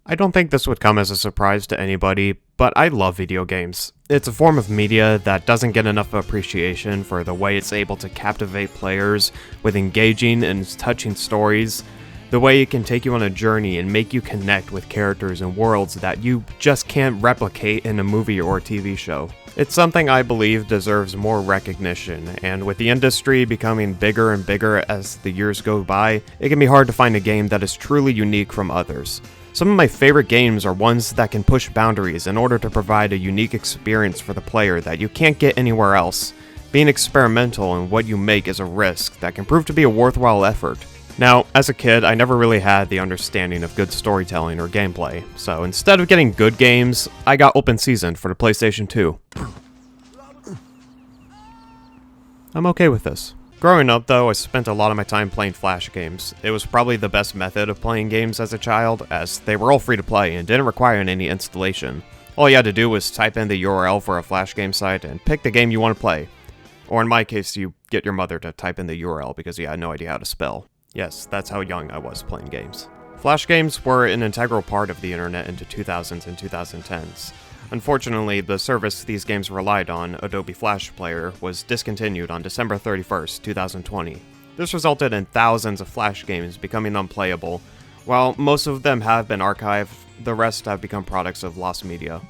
I don't think this would come as a surprise to anybody, but I love video games. It's a form of media that doesn't get enough appreciation for the way it's able to captivate players with engaging and touching stories, the way it can take you on a journey and make you connect with characters and worlds that you just can't replicate in a movie or a TV show. It's something I believe deserves more recognition, and with the industry becoming bigger and bigger as the years go by, it can be hard to find a game that is truly unique from others. Some of my favorite games are ones that can push boundaries in order to provide a unique experience for the player that you can't get anywhere else. Being experimental in what you make is a risk that can prove to be a worthwhile effort. Now, as a kid, I never really had the understanding of good storytelling or gameplay, so instead of getting good games, I got open seasoned for the PlayStation 2. I'm okay with this. Growing up, though, I spent a lot of my time playing Flash games. It was probably the best method of playing games as a child, as they were all free to play and didn't require any installation. All you had to do was type in the URL for a Flash game site and pick the game you want to play. Or in my case, you get your mother to type in the URL because you had no idea how to spell. Yes, that's how young I was playing games. Flash games were an integral part of the internet into 2000s and 2010s. Unfortunately, the service these games relied on, Adobe Flash Player, was discontinued on December 31st, 2020. This resulted in thousands of Flash games becoming unplayable. While most of them have been archived, the rest have become products of lost media.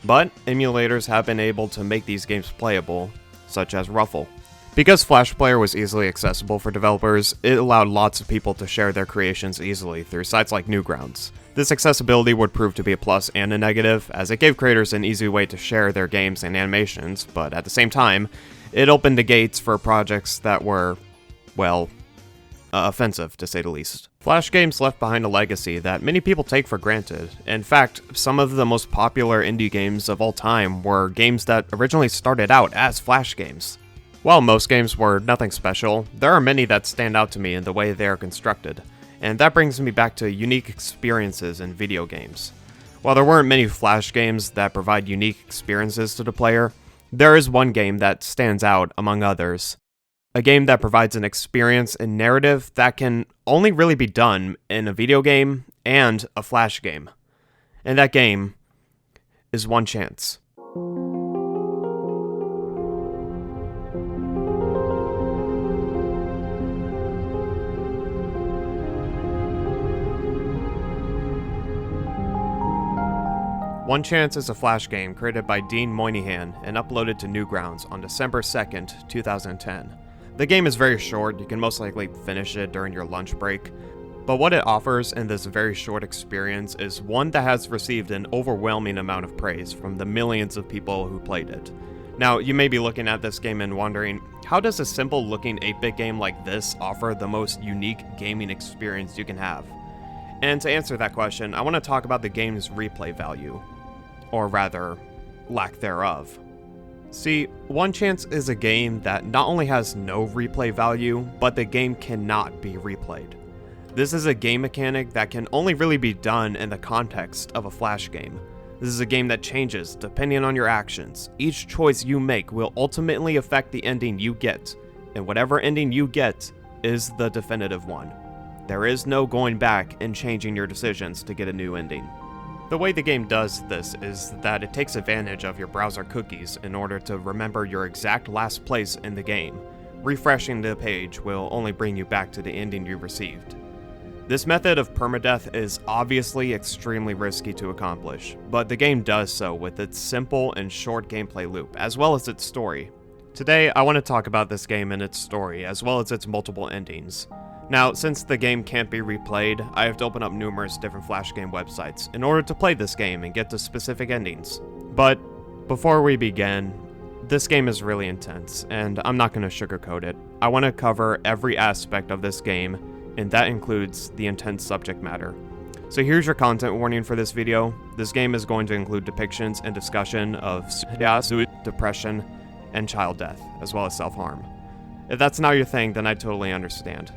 But emulators have been able to make these games playable, such as Ruffle. Because Flash Player was easily accessible for developers, it allowed lots of people to share their creations easily through sites like Newgrounds. This accessibility would prove to be a plus and a negative, as it gave creators an easy way to share their games and animations, but at the same time, it opened the gates for projects that were, well, offensive to say the least. Flash games left behind a legacy that many people take for granted. In fact, some of the most popular indie games of all time were games that originally started out as Flash games. While most games were nothing special, there are many that stand out to me in the way they are constructed. And that brings me back to unique experiences in video games. While there weren't many Flash games that provide unique experiences to the player, there is one game that stands out among others. A game that provides an experience and narrative that can only really be done in a video game and a Flash game. And that game is One Chance. One Chance is a Flash game created by Dean Moynihan and uploaded to Newgrounds on December 2nd, 2010. The game is very short, you can most likely finish it during your lunch break, but what it offers in this very short experience is one that has received an overwhelming amount of praise from the millions of people who played it. Now, you may be looking at this game and wondering, how does a simple looking 8-bit game like this offer the most unique gaming experience you can have? And to answer that question, I want to talk about the game's replay value. Or rather, lack thereof. See, One Chance is a game that not only has no replay value, but the game cannot be replayed. This is a game mechanic that can only really be done in the context of a Flash game. This is a game that changes depending on your actions. Each choice you make will ultimately affect the ending you get, and whatever ending you get is the definitive one. There is no going back and changing your decisions to get a new ending. The way the game does this is that it takes advantage of your browser cookies in order to remember your exact last place in the game. Refreshing the page will only bring you back to the ending you received. This method of permadeath is obviously extremely risky to accomplish, but the game does so with its simple and short gameplay loop, as well as its story. Today, I want to talk about this game and its story, as well as its multiple endings. Now, since the game can't be replayed, I have to open up numerous different Flash game websites in order to play this game and get to specific endings. But before we begin, this game is really intense, and I'm not going to sugarcoat it. I want to cover every aspect of this game, and that includes the intense subject matter. So here's your content warning for this video. This game is going to include depictions and discussion of suicide, depression, and child death, as well as self-harm. If that's not your thing, then I totally understand.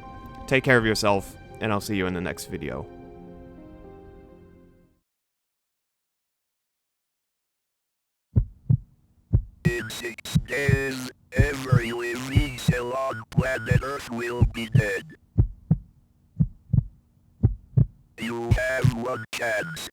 Take care of yourself, and I'll see you in the next video. In 6 days, every living cell on planet Earth will be dead. You have one chance.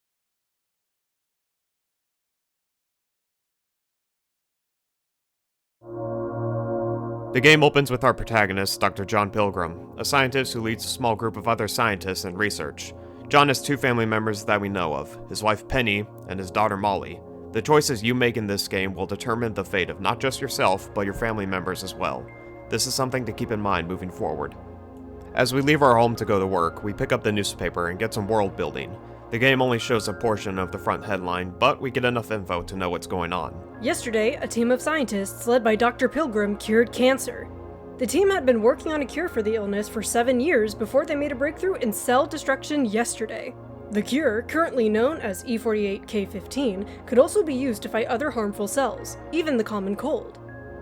The game opens with our protagonist, Dr. John Pilgrim, a scientist who leads a small group of other scientists in research. John has two family members that we know of, his wife Penny and his daughter Molly. The choices you make in this game will determine the fate of not just yourself, but your family members as well. This is something to keep in mind moving forward. As we leave our home to go to work, we pick up the newspaper and get some world building. The game only shows a portion of the front headline, but we get enough info to know what's going on. Yesterday, a team of scientists led by Dr. Pilgrim cured cancer. The team had been working on a cure for the illness for 7 years before they made a breakthrough in cell destruction yesterday. The cure, currently known as E48K15, could also be used to fight other harmful cells, even the common cold.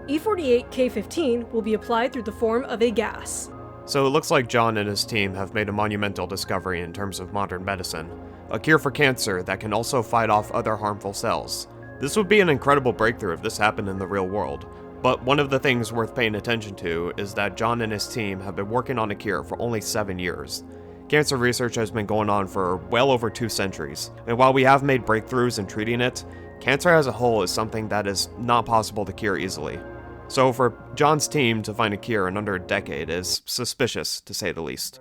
E48K15 will be applied through the form of a gas. So it looks like John and his team have made a monumental discovery in terms of modern medicine. A cure for cancer that can also fight off other harmful cells. This would be an incredible breakthrough if this happened in the real world. But one of the things worth paying attention to is that John and his team have been working on a cure for only 7 years. Cancer research has been going on for well over 2 centuries, and while we have made breakthroughs in treating it, cancer as a whole is something that is not possible to cure easily. So for John's team to find a cure in under a decade is suspicious, to say the least.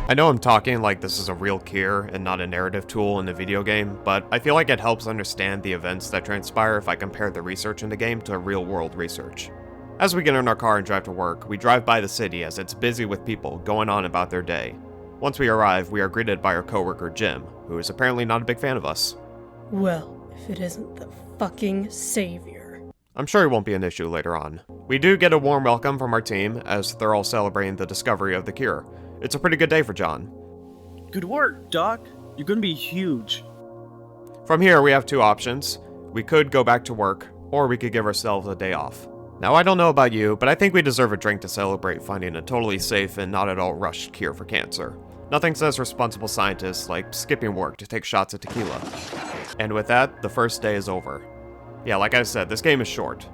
I know I'm talking like this is a real cure and not a narrative tool in a video game, but I feel like it helps understand the events that transpire if I compare the research in the game to real-world research. As we get in our car and drive to work, we drive by the city as it's busy with people going on about their day. Once we arrive, we are greeted by our coworker Jim, who is apparently not a big fan of us. Well, if it isn't the fucking savior. I'm sure it won't be an issue later on. We do get a warm welcome from our team as they're all celebrating the discovery of the cure. It's a pretty good day for John. Good work, Doc. You're gonna be huge. From here, we have 2 options. We could go back to work, or we could give ourselves a day off. Now, I don't know about you, but I think we deserve a drink to celebrate finding a totally safe and not at all rushed cure for cancer. Nothing says responsible scientists like skipping work to take shots of tequila. And with that, the first day is over. Yeah, like I said, this game is short.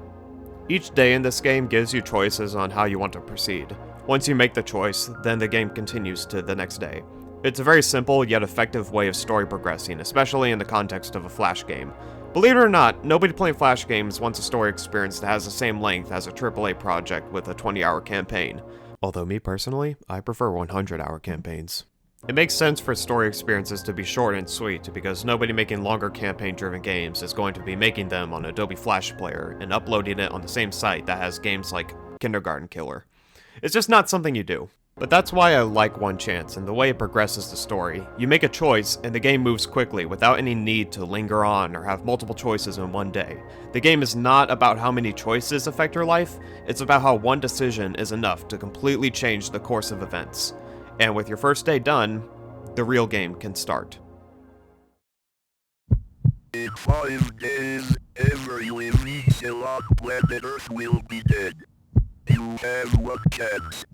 Each day in this game gives you choices on how you want to proceed. Once you make the choice, then the game continues to the next day. It's a very simple yet effective way of story progressing, especially in the context of a Flash game. Believe it or not, nobody playing Flash games wants a story experience that has the same length as a AAA project with a 20-hour campaign. Although me personally, I prefer 100-hour campaigns. It makes sense for story experiences to be short and sweet because nobody making longer campaign-driven games is going to be making them on Adobe Flash Player and uploading it on the same site that has games like Kindergarten Killer. It's just not something you do. But that's why I like One Chance and the way it progresses the story. You make a choice and the game moves quickly without any need to linger on or have multiple choices in one day. The game is not about how many choices affect your life, it's about how one decision is enough to completely change the course of events. And with your first day done, the real game can start. In 5 days, every living cell on planet Earth will be dead. You have 1 chance.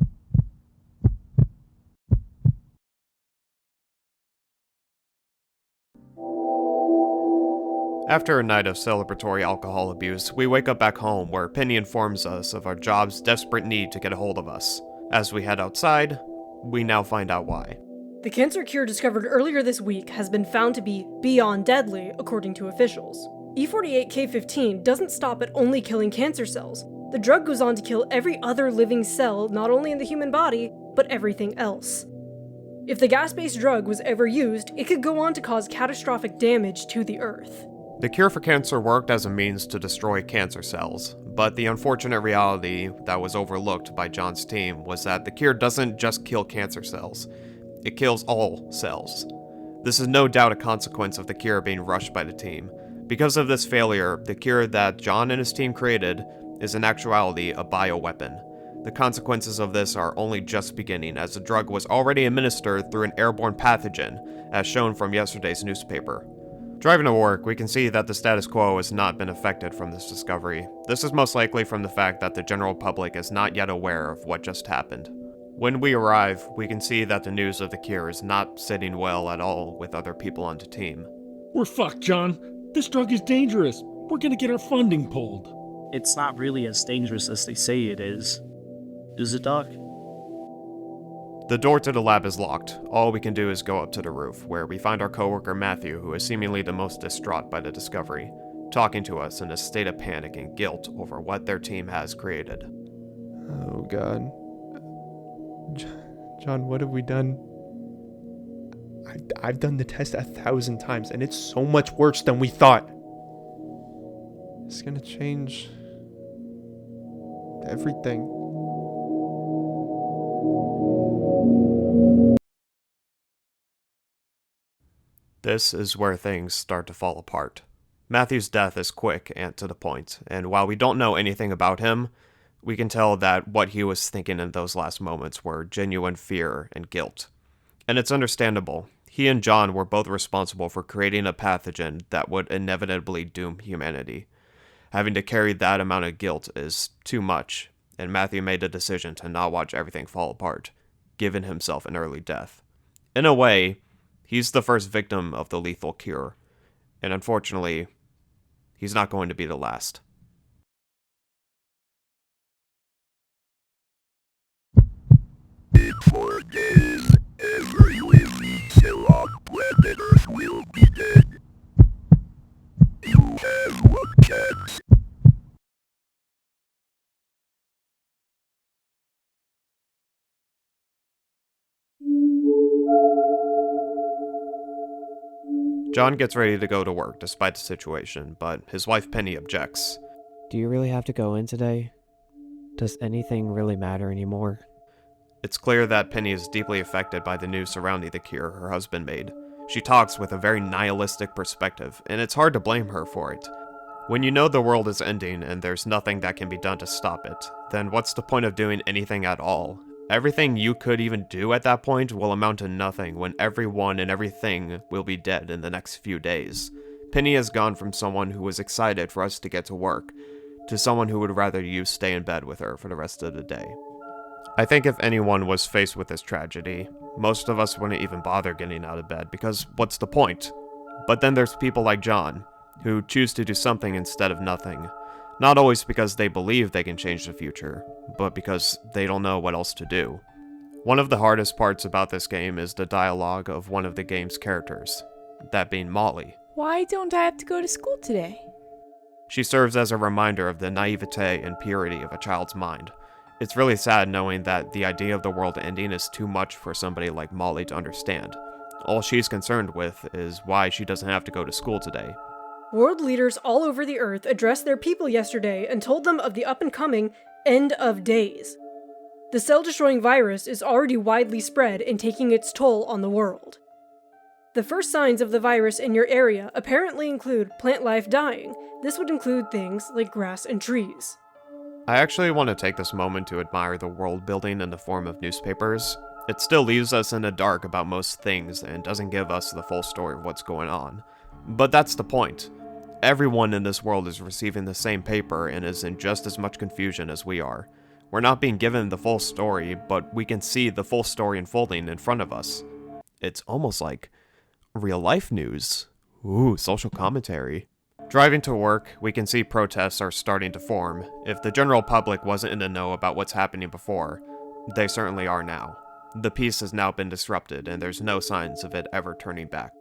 After a night of celebratory alcohol abuse, we wake up back home where Penny informs us of our job's desperate need to get a hold of us. As we head outside, we now find out why. The cancer cure discovered earlier this week has been found to be beyond deadly, according to officials. E48K15 doesn't stop at only killing cancer cells. The drug goes on to kill every other living cell, not only in the human body, but everything else. If the gas-based drug was ever used, it could go on to cause catastrophic damage to the Earth. The cure for cancer worked as a means to destroy cancer cells, but the unfortunate reality that was overlooked by John's team was that the cure doesn't just kill cancer cells, it kills all cells. This is no doubt a consequence of the cure being rushed by the team. Because of this failure, the cure that John and his team created is in actuality a bioweapon. The consequences of this are only just beginning, as the drug was already administered through an airborne pathogen, as shown from yesterday's newspaper. Driving to work, we can see that the status quo has not been affected from this discovery. This is most likely from the fact that the general public is not yet aware of what just happened. When we arrive, we can see that the news of the cure is not sitting well at all with other people on the team. We're fucked, John. This drug is dangerous. We're gonna get our funding pulled. It's not really as dangerous as they say it is. Is it, Doc? The door to the lab is locked. All we can do is go up to the roof, where we find our coworker Matthew, who is seemingly the most distraught by the discovery. talking to us in a state of panic and guilt over what their team has created. Oh god. John, what have we done? I've done the test 1,000 times and it's so much worse than we thought. It's gonna change everything. This is where things start to fall apart. Matthew's death is quick and to the point, and while we don't know anything about him, we can tell that what he was thinking in those last moments were genuine fear and guilt. And it's understandable. He and John were both responsible for creating a pathogen that would inevitably doom humanity. Having to carry that amount of guilt is too much, and Matthew made a decision to not watch everything fall apart, giving himself an early death. In a way, he's the first victim of the lethal cure, and unfortunately, he's not going to be the last. In 4 days, every living cell on planet Earth will be dead. You have 1 chance. John gets ready to go to work despite the situation, but his wife Penny objects. Do you really have to go in today? Does anything really matter anymore? It's clear that Penny is deeply affected by the news surrounding the cure her husband made. She talks with a very nihilistic perspective, and it's hard to blame her for it. When you know the world is ending and there's nothing that can be done to stop it, then what's the point of doing anything at all? Everything you could even do at that point will amount to nothing when everyone and everything will be dead in the next few days. Penny has gone from someone who was excited for us to get to work, to someone who would rather you stay in bed with her for the rest of the day. I think if anyone was faced with this tragedy, most of us wouldn't even bother getting out of bed because what's the point? But then there's people like John, who choose to do something instead of nothing. Not always because they believe they can change the future, but because they don't know what else to do. One of the hardest parts about this game is the dialogue of one of the game's characters, that being Molly. Why don't I have to go to school today? She serves as a reminder of the naivete and purity of a child's mind. It's really sad knowing that the idea of the world ending is too much for somebody like Molly to understand. All she's concerned with is why she doesn't have to go to school today. World leaders all over the Earth addressed their people yesterday and told them of the up-and-coming end of days. The cell-destroying virus is already widely spread and taking its toll on the world. The first signs of the virus in your area apparently include plant life dying. This would include things like grass and trees. I actually want to take this moment to admire the world building in the form of newspapers. It still leaves us in the dark about most things and doesn't give us the full story of what's going on. But that's the point. Everyone in this world is receiving the same paper and is in just as much confusion as we are. We're not being given the full story, but we can see the full story unfolding in front of us. It's almost like real-life news. Ooh, social commentary. Driving to work, we can see protests are starting to form. If the general public wasn't in the know about what's happening before, they certainly are now. The peace has now been disrupted, and there's no signs of it ever turning back.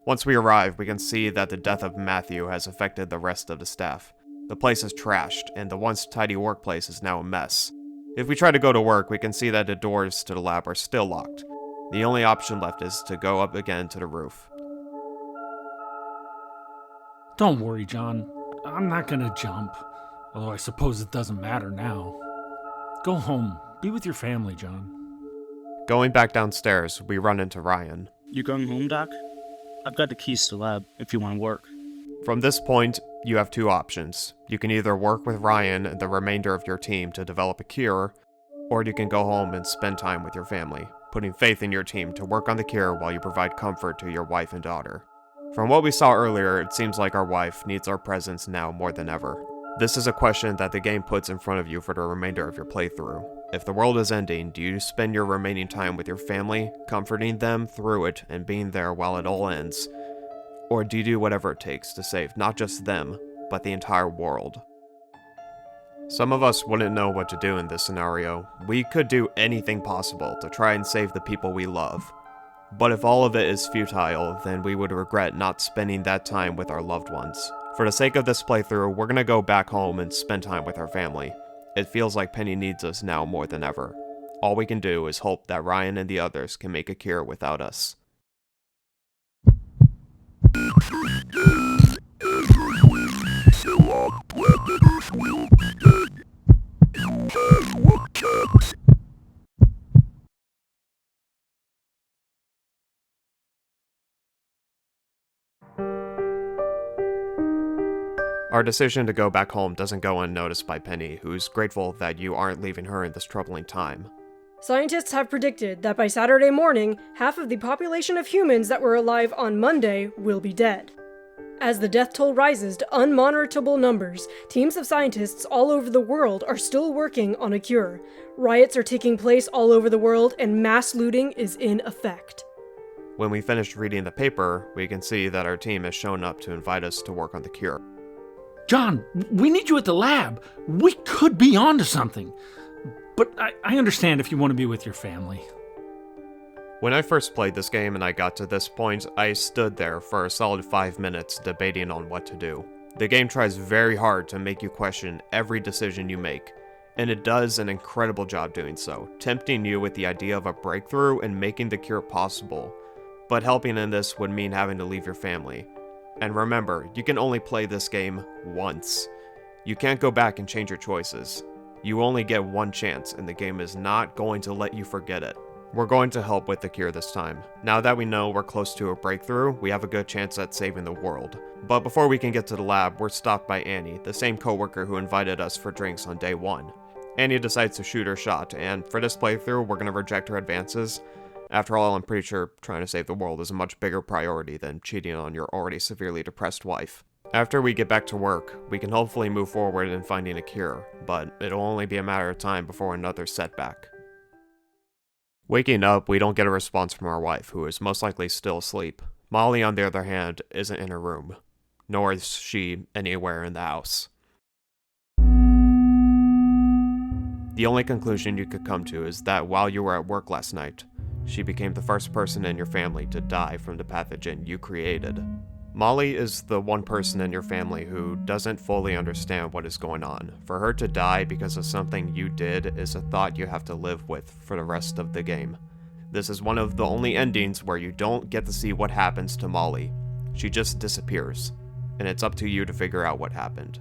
Once we arrive, we can see that the death of Matthew has affected the rest of the staff. The place is trashed, and the once tidy workplace is now a mess. If we try to go to work, we can see that the doors to the lab are still locked. The only option left is to go up again to the roof. Don't worry, John. I'm not gonna jump. Although I suppose it doesn't matter now. Go home. Be with your family, John. Going back downstairs, we run into Ryan. You going home, Doc? I've got the keys to the lab if you want to work. From this point, you have two options. You can either work with Ryan and the remainder of your team to develop a cure, or you can go home and spend time with your family, putting faith in your team to work on the cure while you provide comfort to your wife and daughter. From what we saw earlier, it seems like our wife needs our presence now more than ever. This is a question that the game puts in front of you for the remainder of your playthrough. If the world is ending, do you spend your remaining time with your family, comforting them through it and being there while it all ends? Or do you do whatever it takes to save not just them, but the entire world? Some of us wouldn't know what to do in this scenario. We could do anything possible to try and save the people we love. But if all of it is futile, then we would regret not spending that time with our loved ones. For the sake of this playthrough, we're gonna go back home and spend time with our family. It feels like Penny needs us now more than ever. All we can do is hope that Ryan and the others can make a cure without us. Our decision to go back home doesn't go unnoticed by Penny, who's grateful that you aren't leaving her in this troubling time. Scientists have predicted that by Saturday morning, half of the population of humans that were alive on Monday will be dead. As the death toll rises to unmonitorable numbers, teams of scientists all over the world are still working on a cure. Riots are taking place all over the world, and mass looting is in effect. When we finish reading the paper, we can see that our team has shown up to invite us to work on the cure. John, we need you at the lab. We could be onto something. But I understand if you want to be with your family. When I first played this game and I got to this point, I stood there for a solid 5 minutes debating on what to do. The game tries very hard to make you question every decision you make, and it does an incredible job doing so, tempting you with the idea of a breakthrough and making the cure possible. But helping in this would mean having to leave your family. And remember, you can only play this game once. You can't go back and change your choices. You only get one chance, and the game is not going to let you forget it. We're going to help with the cure this time. Now that we know we're close to a breakthrough, we have a good chance at saving the world. But before we can get to the lab, we're stopped by Annie, the same coworker who invited us for drinks on day 1. Annie decides to shoot her shot, and for this playthrough, we're going to reject her advances. After all, I'm pretty sure trying to save the world is a much bigger priority than cheating on your already severely depressed wife. After we get back to work, we can hopefully move forward in finding a cure, but it'll only be a matter of time before another setback. Waking up, we don't get a response from our wife, who is most likely still asleep. Molly, on the other hand, isn't in her room, nor is she anywhere in the house. The only conclusion you could come to is that while you were at work last night, she became the first person in your family to die from the pathogen you created. Molly is the one person in your family who doesn't fully understand what is going on. For her to die because of something you did is a thought you have to live with for the rest of the game. This is one of the only endings where you don't get to see what happens to Molly. She just disappears, and it's up to you to figure out what happened.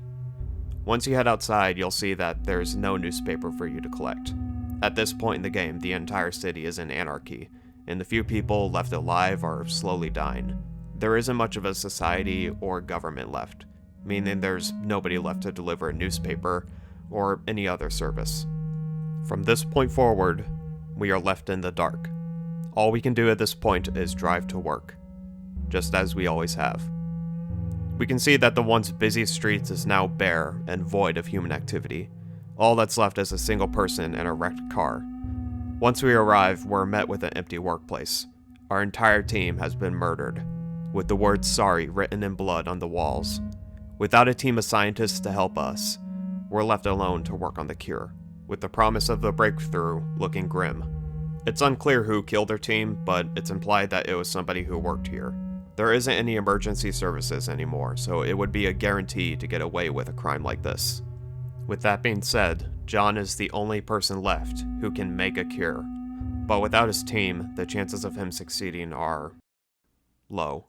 Once you head outside, you'll see that there's no newspaper for you to collect. At this point in the game, the entire city is in anarchy, and the few people left alive are slowly dying. There isn't much of a society or government left, meaning there's nobody left to deliver a newspaper or any other service. From this point forward, we are left in the dark. All we can do at this point is drive to work, just as we always have. We can see that the once busy streets is now bare and void of human activity. All that's left is a single person and a wrecked car. Once we arrive, we're met with an empty workplace. Our entire team has been murdered, with the word sorry written in blood on the walls. Without a team of scientists to help us, we're left alone to work on the cure, with the promise of the breakthrough looking grim. It's unclear who killed our team, but it's implied that it was somebody who worked here. There isn't any emergency services anymore, so it would be a guarantee to get away with a crime like this. With that being said, John is the only person left who can make a cure, but without his team, the chances of him succeeding are low.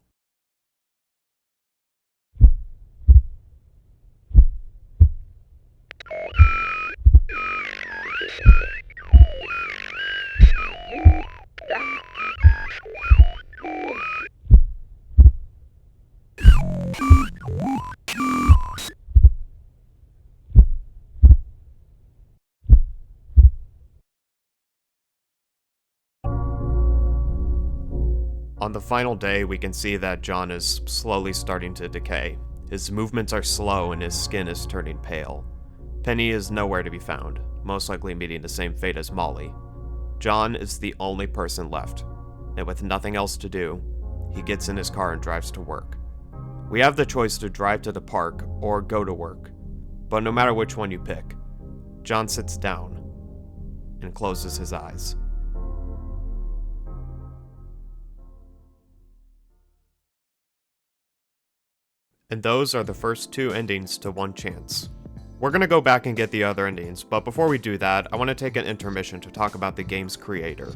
On the final day, we can see that John is slowly starting to decay. His movements are slow and his skin is turning pale. Penny is nowhere to be found, most likely meeting the same fate as Molly. John is the only person left, and with nothing else to do, he gets in his car and drives to work. We have the choice to drive to the park or go to work, but no matter which one you pick, John sits down and closes his eyes. And those are the first 2 endings to One Chance. We're gonna go back and get the other endings, but before we do that, I want to take an intermission to talk about the game's creator.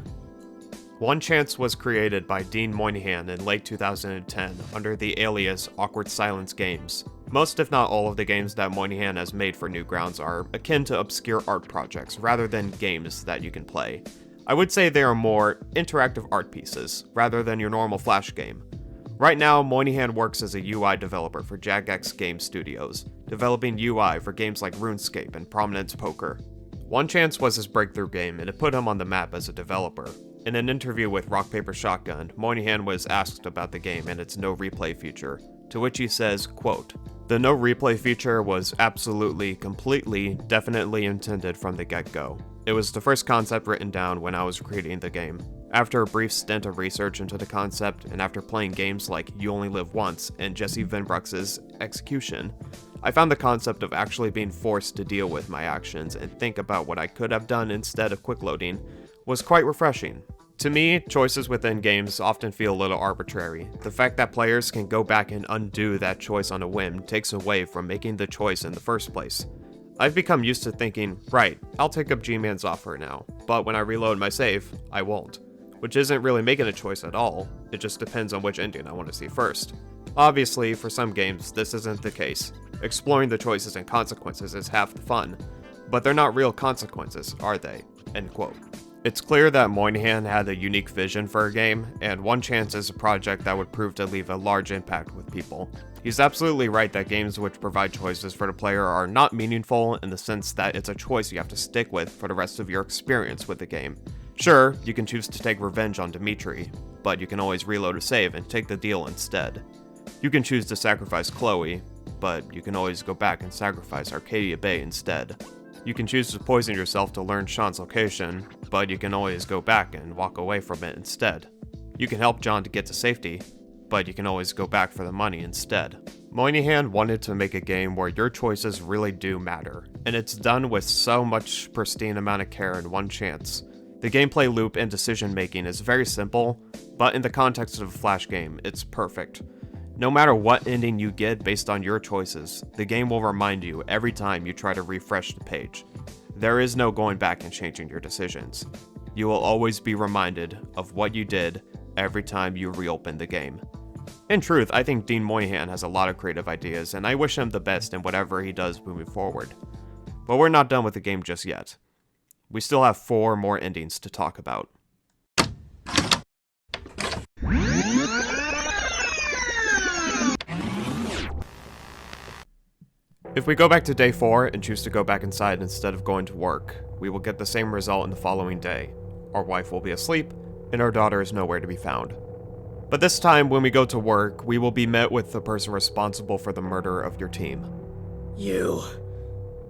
One Chance was created by Dean Moynihan in late 2010 under the alias Awkward Silence Games. Most if not all of the games that Moynihan has made for Newgrounds are akin to obscure art projects rather than games that you can play. I would say they are more interactive art pieces rather than your normal Flash game. Right now, Moynihan works as a UI developer for Jagex Game Studios, developing UI for games like RuneScape and Prominence Poker. One Chance was his breakthrough game, and it put him on the map as a developer. In an interview with Rock Paper Shotgun, Moynihan was asked about the game and its no replay feature, to which he says, quote, "The no replay feature was absolutely, completely, definitely intended from the get-go. It was the first concept written down when I was creating the game. After a brief stint of research into the concept, and after playing games like You Only Live Once and Jesse Venbrux's Execution, I found the concept of actually being forced to deal with my actions and think about what I could have done instead of quick loading was quite refreshing. To me, choices within games often feel a little arbitrary. The fact that players can go back and undo that choice on a whim takes away from making the choice in the first place. I've become used to thinking, right, I'll take up G-Man's offer now, but when I reload my save, I won't. Which isn't really making a choice at all, it just depends on which ending I want to see first. Obviously, for some games, this isn't the case. Exploring the choices and consequences is half the fun, but they're not real consequences, are they? End quote. It's clear that Moynihan had a unique vision for a game, and One Chance is a project that would prove to leave a large impact with people. He's absolutely right that games which provide choices for the player are not meaningful in the sense that it's a choice you have to stick with for the rest of your experience with the game. Sure, you can choose to take revenge on Dimitri, but you can always reload a save and take the deal instead. You can choose to sacrifice Chloe, but you can always go back and sacrifice Arcadia Bay instead. You can choose to poison yourself to learn Sean's location, but you can always go back and walk away from it instead. You can help John to get to safety, but you can always go back for the money instead. Moynihan wanted to make a game where your choices really do matter, and it's done with so much pristine amount of care in One Chance. The gameplay loop and decision making is very simple, but in the context of a Flash game, it's perfect. No matter what ending you get based on your choices, the game will remind you every time you try to refresh the page. There is no going back and changing your decisions. You will always be reminded of what you did every time you reopen the game. In truth, I think Dean Moynihan has a lot of creative ideas, and I wish him the best in whatever he does moving forward. But we're not done with the game just yet. We still have 4 more endings to talk about. If we go back to day 4 and choose to go back inside instead of going to work, we will get the same result in the following day. Our wife will be asleep, and our daughter is nowhere to be found. But this time, when we go to work, we will be met with the person responsible for the murder of your team. You.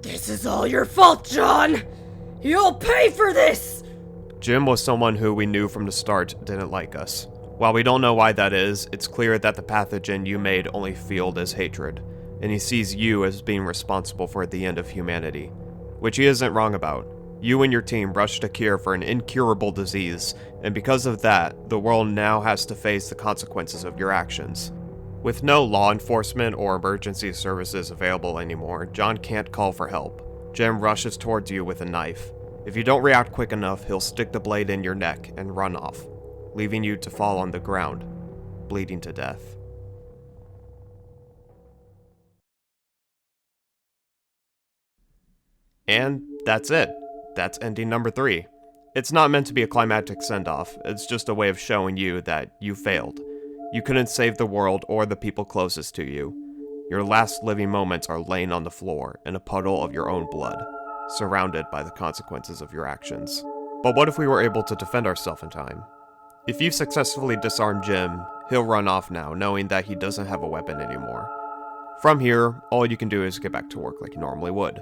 This is all your fault, John! You'll pay for this! Jim was someone who we knew from the start didn't like us. While we don't know why that is, it's clear that the pathogen you made only fueled his hatred, and he sees you as being responsible for the end of humanity. Which he isn't wrong about. You and your team rushed a cure for an incurable disease, and because of that, the world now has to face the consequences of your actions. With no law enforcement or emergency services available anymore, John can't call for help. Jim rushes towards you with a knife. If you don't react quick enough, he'll stick the blade in your neck and run off, leaving you to fall on the ground, bleeding to death. And that's it. That's ending number 3. It's not meant to be a climactic send-off, it's just a way of showing you that you failed. You couldn't save the world or the people closest to you. Your last living moments are laying on the floor in a puddle of your own blood, surrounded by the consequences of your actions. But what if we were able to defend ourselves in time? If you successfully disarm Jim, he'll run off now, knowing that he doesn't have a weapon anymore. From here, all you can do is get back to work like you normally would.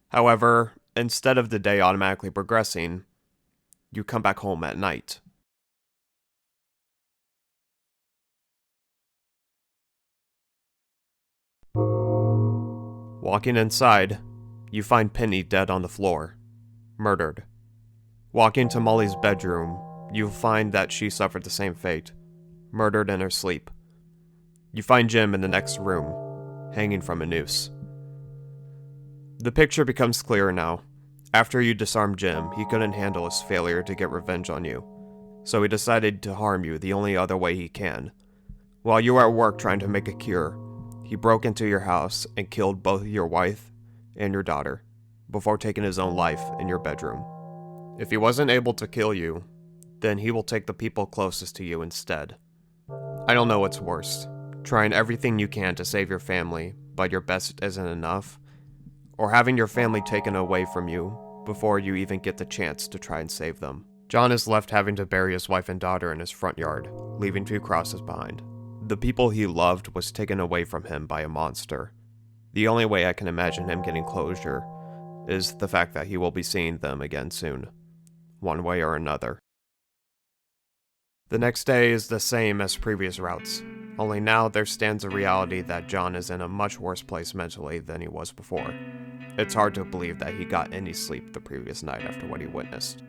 However, instead of the day automatically progressing, you come back home at night. Walking inside, you find Penny dead on the floor, murdered. Walking to Molly's bedroom, you find that she suffered the same fate, murdered in her sleep. You find Jim in the next room, hanging from a noose. The picture becomes clearer now. After you disarm Jim, he couldn't handle his failure to get revenge on you, so he decided to harm you the only other way he can. While you were at work trying to make a cure, he broke into your house and killed both your wife and your daughter, before taking his own life in your bedroom. If he wasn't able to kill you, then he will take the people closest to you instead. I don't know what's worse, trying everything you can to save your family, but your best isn't enough, or having your family taken away from you before you even get the chance to try and save them. John is left having to bury his wife and daughter in his front yard, leaving 2 crosses behind. The people he loved was taken away from him by a monster. The only way I can imagine him getting closure is the fact that he will be seeing them again soon, one way or another. The next day is the same as previous routes, only now there stands a reality that John is in a much worse place mentally than he was before. It's hard to believe that he got any sleep the previous night after what he witnessed.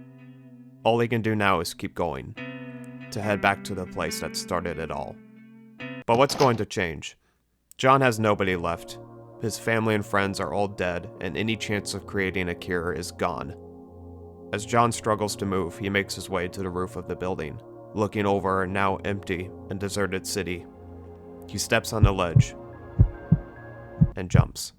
All he can do now is keep going, to head back to the place that started it all. But what's going to change? John has nobody left. His family and friends are all dead, and any chance of creating a cure is gone. As John struggles to move, he makes his way to the roof of the building, looking over a now empty and deserted city. He steps on the ledge and jumps.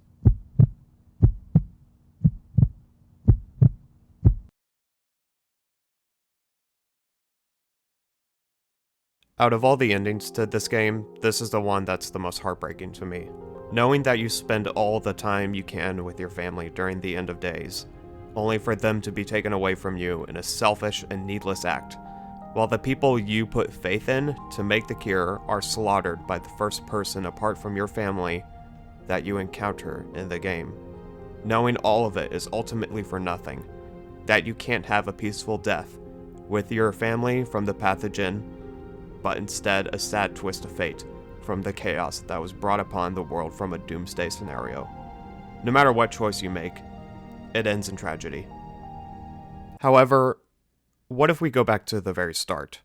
Out of all the endings to this game, this is the one that's the most heartbreaking to me. Knowing that you spend all the time you can with your family during the end of days, only for them to be taken away from you in a selfish and needless act, while the people you put faith in to make the cure are slaughtered by the first person apart from your family that you encounter in the game. Knowing all of it is ultimately for nothing, that you can't have a peaceful death with your family from the pathogen, but instead a sad twist of fate from the chaos that was brought upon the world from a doomsday scenario. No matter what choice you make, it ends in tragedy. However, what if we go back to the very start?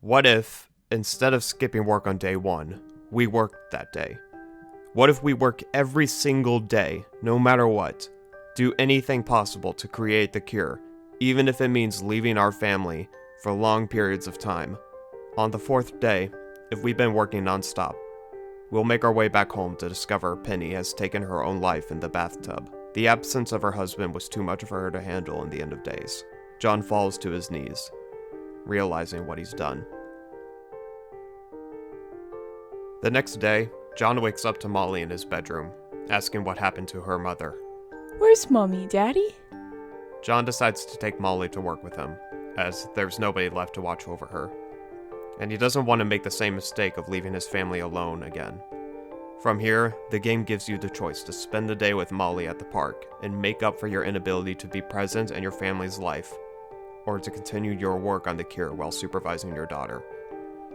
What if, instead of skipping work on day 1, we worked that day? What if we work every single day, no matter what, do anything possible to create the cure, even if it means leaving our family for long periods of time? On the 4th day, if we've been working non-stop, we'll make our way back home to discover Penny has taken her own life in the bathtub. The absence of her husband was too much for her to handle in the end of days. John falls to his knees, realizing what he's done. The next day, John wakes up to Molly in his bedroom, asking what happened to her mother. Where's Mommy, Daddy? John decides to take Molly to work with him, as there's nobody left to watch over her. And he doesn't want to make the same mistake of leaving his family alone again. From here, the game gives you the choice to spend the day with Molly at the park and make up for your inability to be present in your family's life, or to continue your work on the cure while supervising your daughter.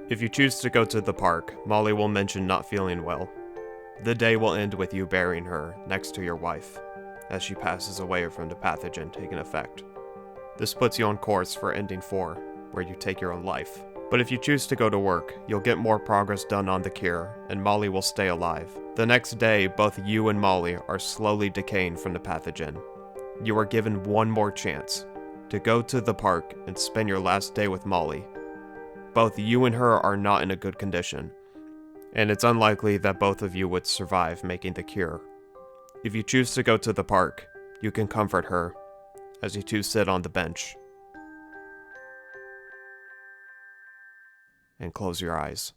If you choose to go to the park, Molly will mention not feeling well. The day will end with you burying her next to your wife, as she passes away from the pathogen taking effect. This puts you on course for ending 4, where you take your own life. But if you choose to go to work, you'll get more progress done on the cure, and Molly will stay alive. The next day, both you and Molly are slowly decaying from the pathogen. You are given one more chance to go to the park and spend your last day with Molly. Both you and her are not in a good condition, and it's unlikely that both of you would survive making the cure. If you choose to go to the park, you can comfort her as you two sit on the bench and close your eyes.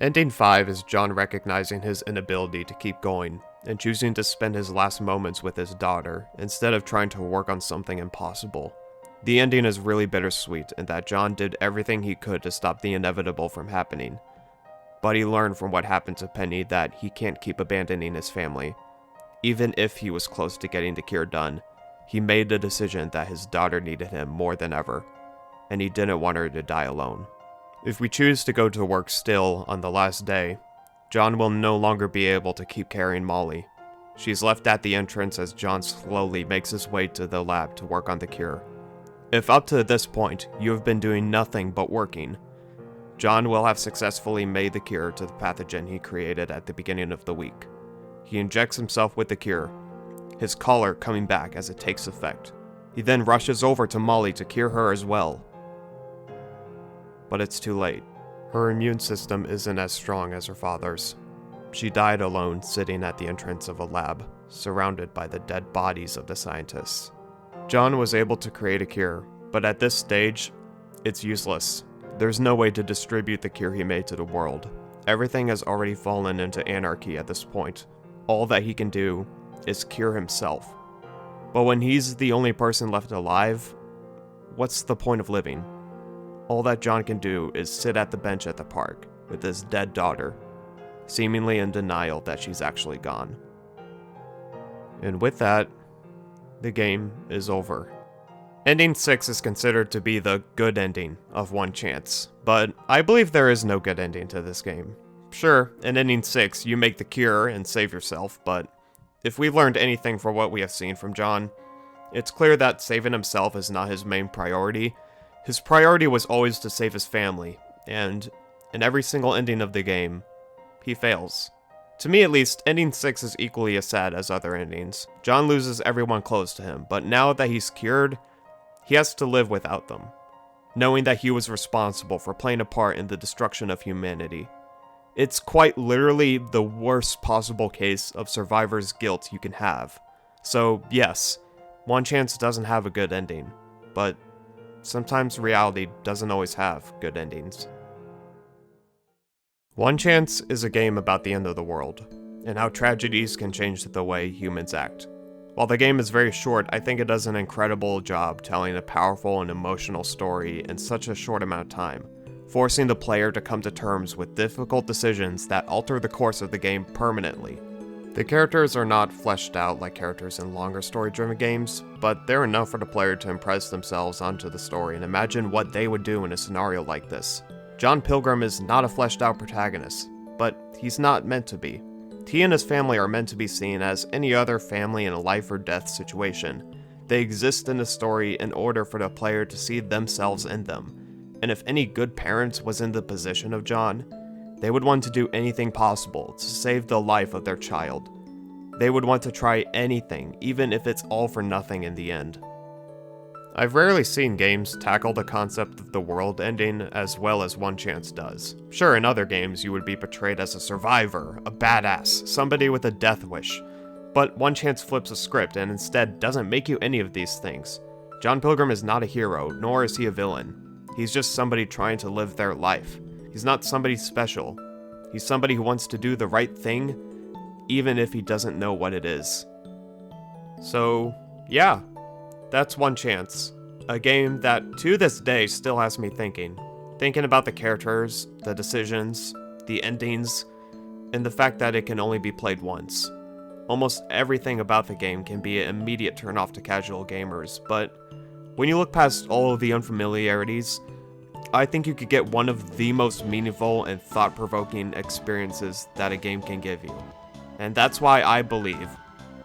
Ending 5 is John recognizing his inability to keep going and choosing to spend his last moments with his daughter instead of trying to work on something impossible. The ending is really bittersweet in that John did everything he could to stop the inevitable from happening, but he learned from what happened to Penny that he can't keep abandoning his family. Even if he was close to getting the cure done, he made the decision that his daughter needed him more than ever, and he didn't want her to die alone. If we choose to go to work still on the last day, John will no longer be able to keep carrying Molly, She's left at the entrance as John slowly makes his way to the lab to work on the cure. If up to this point you have been doing nothing but working, John will have successfully made the cure to the pathogen he created at the beginning of the week. He injects himself with the cure, his color coming back as it takes effect. He then rushes over to Molly to cure her as well. But it's too late. Her immune system isn't as strong as her father's. She died alone, sitting at the entrance of a lab, surrounded by the dead bodies of the scientists. John was able to create a cure, but at this stage, it's useless. There's no way to distribute the cure he made to the world. Everything has already fallen into anarchy at this point. All that he can do is cure himself. But when he's the only person left alive, what's the point of living? All that John can do is sit at the bench at the park with his dead daughter, seemingly in denial that she's actually gone. And with that, the game is over. Ending 6 is considered to be the good ending of One Chance, but I believe there is no good ending to this game. Sure, in Ending 6, you make the cure and save yourself, but if we've learned anything from what we have seen from John, it's clear that saving himself is not his main priority. His priority was always to save his family, and in every single ending of the game, he fails. To me at least, Ending 6 is equally as sad as other endings. John loses everyone close to him, but now that he's cured, he has to live without them, knowing that he was responsible for playing a part in the destruction of humanity. It's quite literally the worst possible case of survivor's guilt you can have. So yes, One Chance doesn't have a good ending, but sometimes reality doesn't always have good endings. One Chance is a game about the end of the world, and how tragedies can change the way humans act. While the game is very short, I think it does an incredible job telling a powerful and emotional story in such a short amount of time, forcing the player to come to terms with difficult decisions that alter the course of the game permanently. The characters are not fleshed out like characters in longer story-driven games, but they're enough for the player to impress themselves onto the story and imagine what they would do in a scenario like this. John Pilgrim is not a fleshed-out protagonist, but he's not meant to be. He and his family are meant to be seen as any other family in a life or death situation. They exist in the story in order for the player to see themselves in them. And if any good parent was in the position of John, they would want to do anything possible to save the life of their child. They would want to try anything, even if it's all for nothing in the end. I've rarely seen games tackle the concept of the world ending as well as One Chance does. Sure, in other games you would be portrayed as a survivor, a badass, somebody with a death wish. But One Chance flips a script and instead doesn't make you any of these things. John Pilgrim is not a hero, nor is he a villain. He's just somebody trying to live their life. He's not somebody special. He's somebody who wants to do the right thing, even if he doesn't know what it is. So, yeah. That's One Chance, a game that to this day still has me thinking about the characters, the decisions, the endings, and the fact that it can only be played once. Almost everything about the game can be an immediate turnoff to casual gamers, but when you look past all of the unfamiliarities, I think you could get one of the most meaningful and thought-provoking experiences that a game can give you. And that's why I believe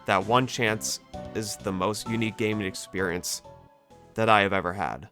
that One Chance is the most unique gaming experience that I have ever had.